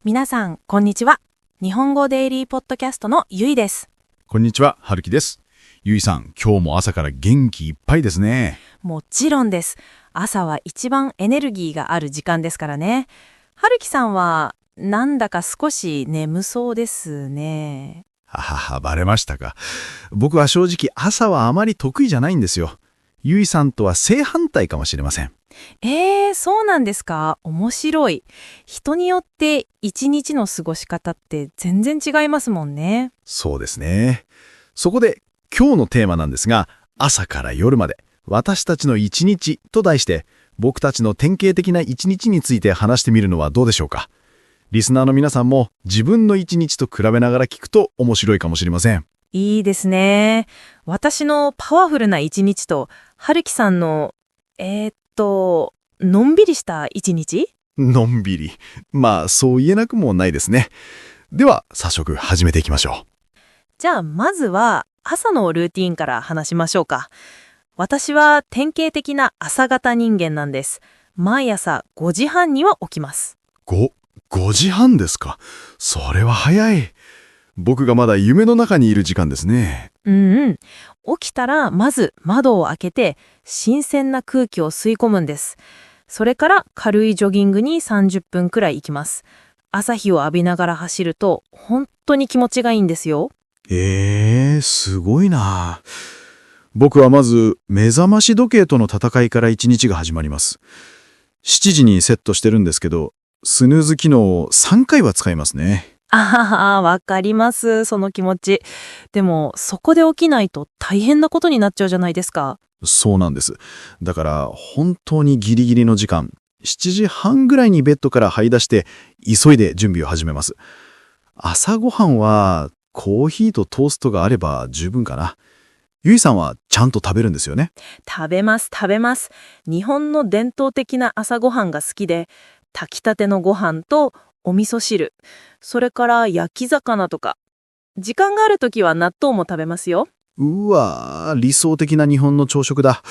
皆さん、こんにちは。日本語デイリーポッドキャストのゆいです。こんにちは、はるきです。ゆいさん、今日も朝から元気いっぱいですね。もちろんです。朝は一番エネルギーがある時間ですからね。はるきさんは、なんだか少し眠そうですね。ははは、バレましたか。僕は正直朝はあまり得意じゃないんですよ。ゆいさんとは正反対かもしれません。そうなんですか？面白い。人によって一日の過ごし方って全然違いますもんね。そうですね。そこで今日のテーマなんですが、朝から夜まで私たちの一日と題して、僕たちの典型的な一日について話してみるのはどうでしょうか。リスナーの皆さんも自分の一日と比べながら聞くと面白いかもしれません。いいですね。私のパワフルな一日と、はるきさんの、のんびりした一日？のんびり。まあ、そう言えなくもないですね。では、早速始めていきましょじゃあ、まずは朝のルーティーンから話しましょうか。私は典型的な朝型人間なんです。毎朝5時半には起きます。う。5時半ですか。それは早い。僕がまだ夢の中にいる時間ですね。起きたらまず窓を開けて新鮮な空気を吸い込むんです。それから軽いジョギングに30分くらい行きます。朝日を浴びながら走ると本当に気持ちがいいんですよ。すごいな。僕はまず目覚まし時計との戦いから一日が始まります。7時にセットしてるんですけど、スヌーズ機能を3回は使いますね。わかります、その気持ち。でも、そこで起きないと大変なことになっちゃうじゃないですか。そうなんです。だから本当にギリギリの時間、7時半ぐらいにベッドから這い出して急いで準備を始めます。朝ごはんはコーヒーとトーストがあれば十分かな。ゆいさんはちゃんと食べるんですよね。食べます。日本の伝統的な朝ごはんが好きで、炊きたてのご飯とお味噌汁、それから焼き魚とか。時間があるときは納豆も食べますよ。うわー、理想的な日本の朝食だ。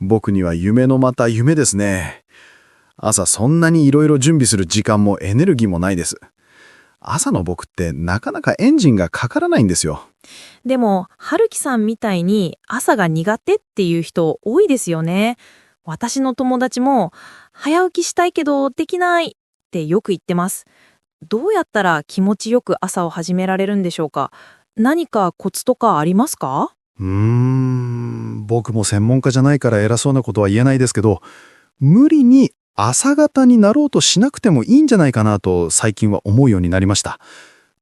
僕には夢のまた夢ですね。朝そんなにいろいろ準備する時間もエネルギーもないです。朝の僕ってなかなかエンジンがかからないんですよ。でも、はるきさんみたいに朝が苦手っていう人多いですよね。私の友達も、早起きしたいけどできないってよく言ってます。どうやったら気持ちよく朝を始められるんでしょうか？何かコツとかありますか？僕も専門家じゃないから偉そうなことは言えないですけど、無理に朝方になろうとしなくてもいいんじゃないかなと最近は思うようになりました。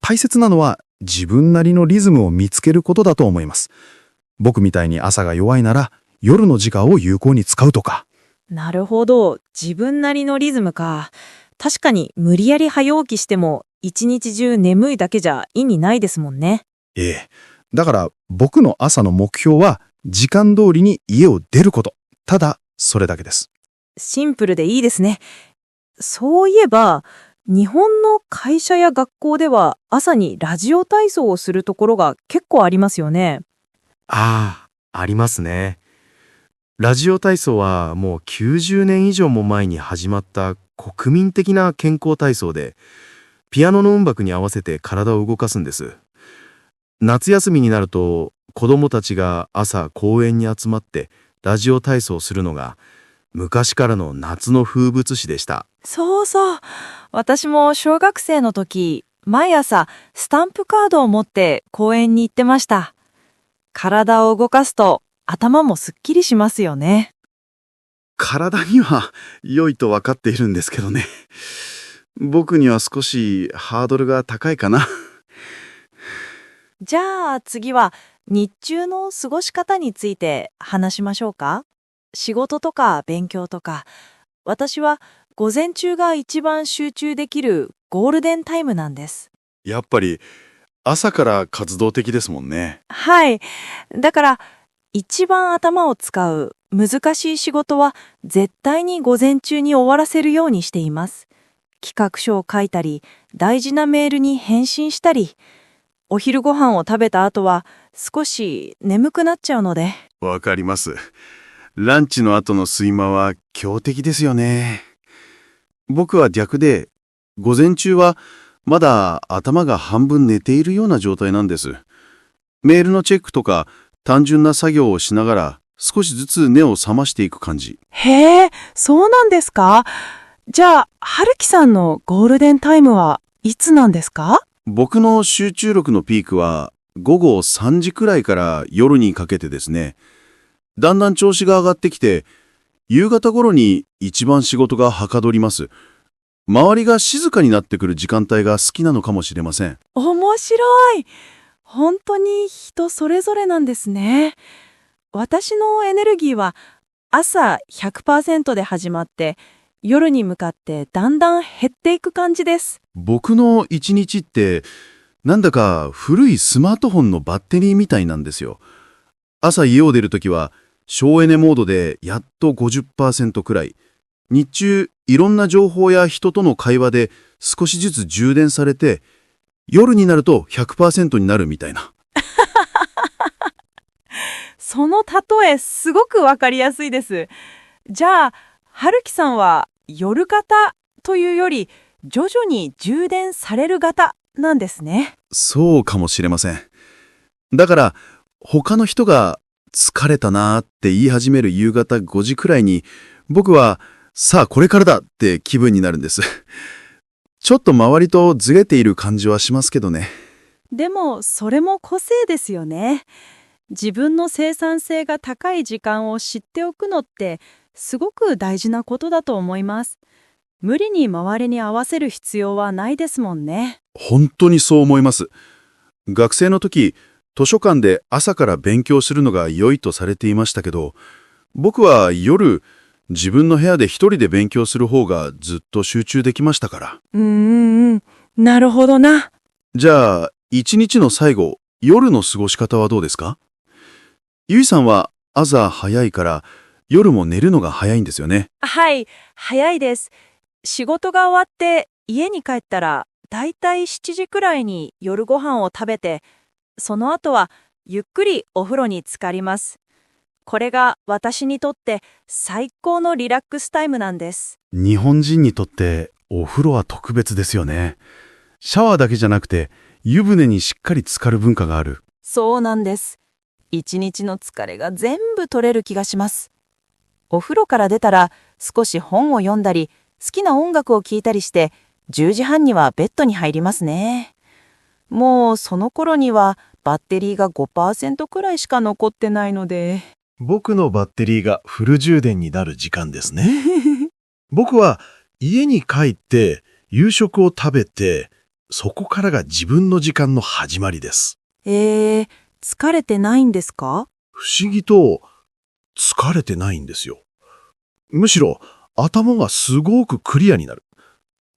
大切なのは自分なりのリズムを見つけることだと思います。僕みたいに朝が弱いなら夜の時間を有効に使うとか。なるほど。自分なりのリズムか。確かに無理やり早起きしても一日中眠いだけじゃ意味ないですもんね。ええ。だから僕の朝の目標は時間通りに家を出ること。ただそれだけです。シンプルでいいですね。そういえば、日本の会社や学校では朝にラジオ体操をするところが結構ありますよね。ありますね。ラジオ体操はもう90年以上も前に始まった国民的な健康体操で、ピアノの音楽に合わせて体を動かすんです。夏休みになると子どもたちが朝公園に集まってラジオ体操をするのが昔からの夏の風物詩でした。そうそう。私も小学生の時、毎朝スタンプカードを持って公園に行ってました。体を動かすと頭もすっきりしますよね。体には良いと分かっているんですけどね。僕には少しハードルが高いかな。じゃあ次は日中の過ごし方について話しましょうか。仕事とか勉強とか。私は午前中が一番集中できるゴールデンタイムなんです。やっぱり朝から活動的ですもんね。はい。だから一番頭を使う難しい仕事は絶対に午前中に終わらせるようにしています。企画書を書いたり、大事なメールに返信したり、お昼ご飯を食べた後は少し眠くなっちゃうので。わかります。ランチの後の睡魔は強敵ですよね。僕は逆で、午前中はまだ頭が半分寝ているような状態なんです。メールのチェックとか単純な作業をしながら少しずつ目を覚ましていく感じ。へえ、そうなんですか？じゃあ、春樹さんのゴールデンタイムはいつなんですか？僕の集中力のピークは午後3時くらいから夜にかけてですね。だんだん調子が上がってきて、夕方頃に一番仕事がはかどります。周りが静かになってくる時間帯が好きなのかもしれません。面白い。本当に人それぞれなんですね。私のエネルギーは朝 100% で始まって夜に向かってだんだん減っていく感じです。僕の一日ってなんだか古いスマートフォンのバッテリーみたいなんですよ。朝家を出るときは省エネモードでやっと 50% くらい。日中いろんな情報や人との会話で少しずつ充電されて、夜になると 100% になるみたいな。その例えすごくわかりやすいです。じゃあ、春樹さんは夜型というより徐々に充電される型なんですね。そうかもしれません。だから他の人が疲れたなーって言い始める夕方5時くらいに僕はさあこれからだって気分になるんです。ちょっと周りとずれている感じはしますけどね。でもそれも個性ですよね。自分の生産性が高い時間を知っておくのってすごく大事なことだと思います。無理に周りに合わせる必要はないですもんね。本当にそう思います。学生の時、図書館で朝から勉強するのが良いとされていましたけど、僕は夜、自分の部屋で一人で勉強する方がずっと集中できましたから。なるほどな。じゃあ、一日の最後、夜の過ごし方はどうですか？ゆいさんは朝早いから夜も寝るのが早いんですよね。はい、早いです。仕事が終わって家に帰ったらだいたい7時くらいに夜ご飯を食べて、その後はゆっくりお風呂に浸かります。これが私にとって最高のリラックスタイムなんです。日本人にとってお風呂は特別ですよね。シャワーだけじゃなくて湯船にしっかり浸かる文化がある。そうなんです。一日の疲れが全部取れる気がします。お風呂から出たら少し本を読んだり、好きな音楽を聴いたりして、10時半にはベッドに入りますね。もうその頃にはバッテリーが 5% くらいしか残ってないので。僕のバッテリーがフル充電になる時間ですね。僕は家に帰って夕食を食べて、そこからが自分の時間の始まりです。疲れてないんですか？不思議と疲れてないんですよ。むしろ頭がすごくクリアになる。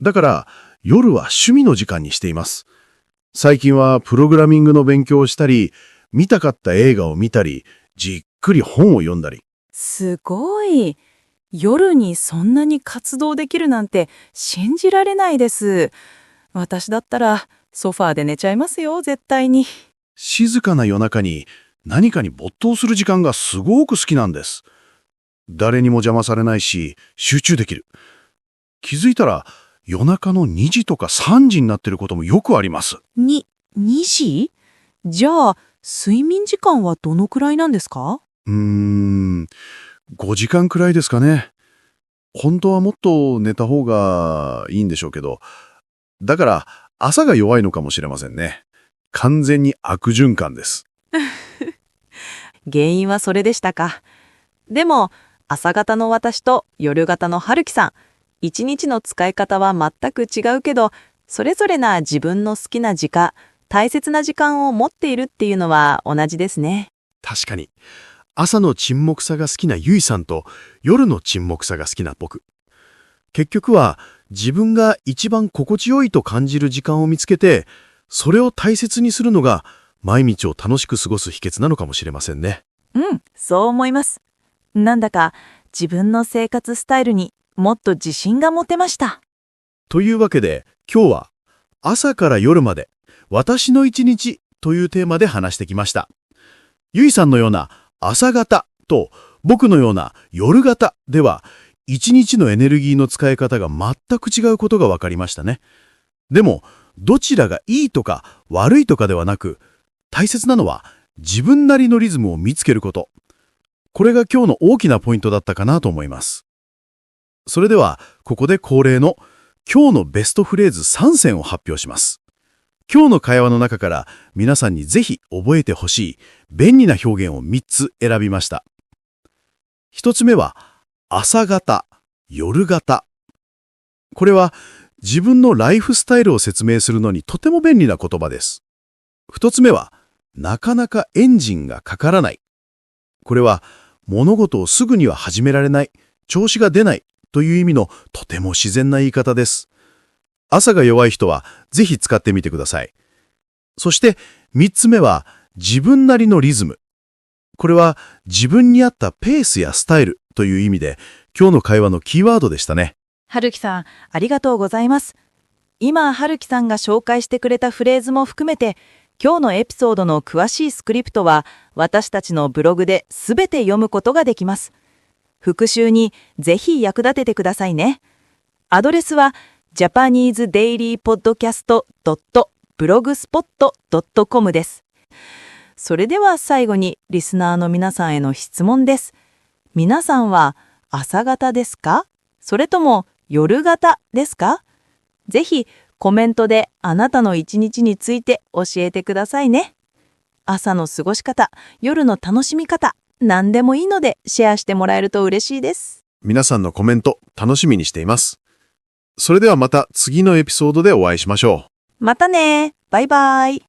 だから夜は趣味の時間にしています。最近はプログラミングの勉強をしたり、見たかった映画を見たり、じっくり本を読んだり。すごい。夜にそんなに活動できるなんて信じられないです。私だったらソファーで寝ちゃいますよ、絶対に。静かな夜中に何かに没頭する時間がすごく好きなんです。誰にも邪魔されないし、集中できる。気づいたら夜中の2時とか3時になってることもよくあります。2時？じゃあ、睡眠時間はどのくらいなんですか5時間くらいですかね。本当はもっと寝た方がいいんでしょうけど、だから朝が弱いのかもしれませんね。完全に悪循環です。原因はそれでしたか。でも、朝型の私と夜型の春樹さん、一日の使い方は全く違うけど、それぞれな自分の好きな時間、大切な時間を持っているっていうのは同じですね。確かに。朝の沈黙さが好きなゆいさんと夜の沈黙さが好きな僕。結局は自分が一番心地よいと感じる時間を見つけて、それを大切にするのが毎日を楽しく過ごす秘訣なのかもしれませんね。そう思います。なんだか自分の生活スタイルにもっと自信が持てました。というわけで今日は朝から夜まで私の一日というテーマで話してきました。ゆいさんのような朝型と僕のような夜型では一日のエネルギーの使い方が全く違うことが分かりましたね。でもどちらがいいとか悪いとかではなく、大切なのは自分なりのリズムを見つけること。これが今日の大きなポイントだったかなと思います。それでは、ここで恒例の今日のベストフレーズ3選を発表します。今日の会話の中から皆さんにぜひ覚えてほしい便利な表現を3つ選びました。1つ目は、朝型、夜型。これは自分のライフスタイルを説明するのにとても便利な言葉です。2つ目は、なかなかエンジンがかからない。これは物事をすぐには始められない、調子が出ないという意味のとても自然な言い方です。朝が弱い人はぜひ使ってみてください。そして3つ目は自分なりのリズム。これは自分に合ったペースやスタイルという意味で今日の会話のキーワードでしたね。春樹さん、ありがとうございます。今、春樹さんが紹介してくれたフレーズも含めて、今日のエピソードの詳しいスクリプトは私たちのブログで全て読むことができます。復習にぜひ役立ててくださいね。アドレスは japanesedailypodcast.blogspot.com です。それでは最後にリスナーの皆さんへの質問です。皆さんは朝型ですか？それとも夜型ですか？ぜひコメントであなたの一日について教えてくださいね。朝の過ごし方、夜の楽しみ方、何でもいいのでシェアしてもらえると嬉しいです。皆さんのコメント楽しみにしています。それではまた次のエピソードでお会いしましょう。またね。バイバイ。